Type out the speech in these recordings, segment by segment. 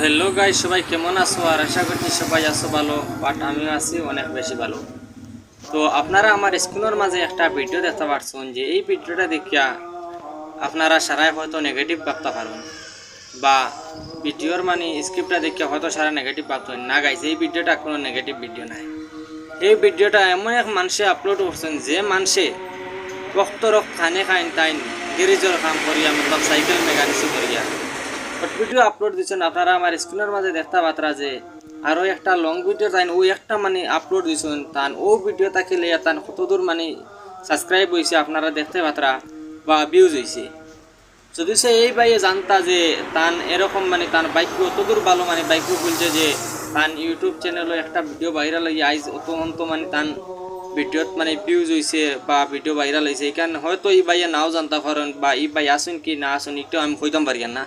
Hello guys, সবাই কেমন আছো? আর আশা করছি সবাই আছো ভালো, বাট আমিও আছি অনেক বেশি ভালো। তো আপনারা আমার স্ক্রিনের মাঝে একটা ভিডিও দেখতে পাচ্ছেন, যে এই ভিডিওটা দেখিয়া আপনারা সারাই হয়তো নেগেটিভ ভাবতে পারেন, বা ভিডিওর মানে স্ক্রিপ্টটা দেখিয়া হয়তো সারা নেগেটিভ ভাবতেন না। গাইস, এই ভিডিওটা কোনো নেগেটিভ ভিডিও নাই। এই ভিডিওটা এমন এক মানুষে আপলোড করছেন যে মানুষে রক্তরক খানে খাইন তাইন গেরেজের কাম করিয়া, মতলব সাইকেল মেকানিক্স করিয়া ভিডিও আপলোড দিচ্ছেন। আপনারা আমার স্ক্রিনের মাঝে দেখতে পাত্রা যে আরও একটা লং ভিডিও তাই ওই একটা মানে আপলোড দিচ্ছেন, তান ও ভিডিও তাকে লিয়া তান কতদূর মানে সাবস্ক্রাইব হয়েছে আপনারা দেখতে পাত্রা, বা ভিউজ হয়েছে। যদি সে এই বাইয়ে জানতা যে তান এরকম মানে তার বাইক অতদূর ভালো, মানে বাইক বলছে যে তান ইউটিউব চ্যানেলে একটা ভিডিও ভাইরাল হয়ে আইজ অত মানে তান ভিডিওত মানে ভিউজ হয়েছে বা ভিডিও ভাইরাল হয়েছে, এই কারণে হয়তো এই বাইয়ে নাও জানতে পারেন, বা এই বাই আসুন কি না আসুন একটু আমি কইতাম পারি না।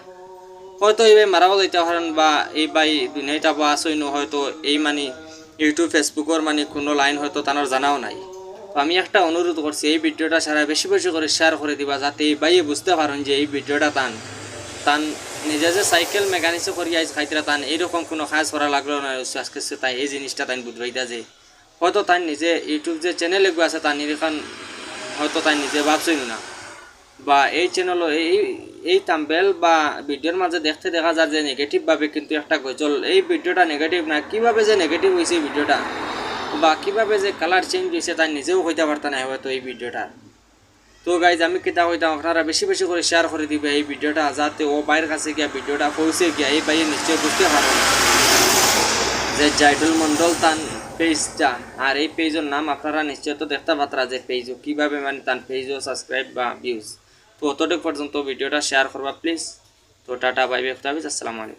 হয়তো এই মারাও যাইতে পারেন, বা এই বাই দুনিয়ায় যাব আসইনো, হয়তো এই মানে ইউটিউব ফেসবুকের মানে কোনো লাইন হয়তো তানোর জানাও নাই। তো আমি একটা অনুরোধ করছি, এই ভিডিওটা সারা বেশি বেশি করে শেয়ার করে দিবা, যাতে এই বাইয়ে বুঝতে পারেন যে এই ভিডিওটা তান তান নিজে যে সাইকেল মেকানিক্স করি আইস খাইতরা তান এইরকম কোনো কাজ করা লাগলো না। আজকে তাই এই জিনিসটা তাই বুঝবাইতা যে হয়তো তাই নিজে ইউটিউব যে চ্যানেল এগুলো আছে তার নিরীক্ষণ হয়তো তাই নিজে ভাবছই না, বা এই চ্যানেলও এই থাম্বনেল বা ভিডিওর মাঝে দেখতে দেখা যায় যে নেগেটিভভাবে, কিন্তু একটা গজল এই ভিডিওটা নেগেটিভ না। কীভাবে যে নেগেটিভ হয়েছে এই ভিডিওটা, বা কীভাবে যে কালার চেঞ্জ হয়েছে তাই নিজেও হইতে পারত না হয়তো এই ভিডিওটা। তো গাইজ, আমি কিতা হইতাম আপনারা বেশি বেশি করে শেয়ার করে দিবে এই ভিডিওটা, যাতে ও বাইরের কাছে গিয়া ভিডিওটা পৌঁছে গিয়া এই বাইরে নিশ্চয় বুঝতে পারবেন যে জাইদুল মন্ডল তান পেজটা। আর এই পেজের নাম আপনারা নিশ্চয় তো দেখতে পাত্রা যে পেজও কীভাবে মানে তান পেজও সাবস্ক্রাইব বা ভিউজ। তো অতটুকু পর্যন্ত ভিডিওটা শেয়ার করবা প্লিজ। তো টাটা, বাই বাই, আসসালামু আলাইকুম।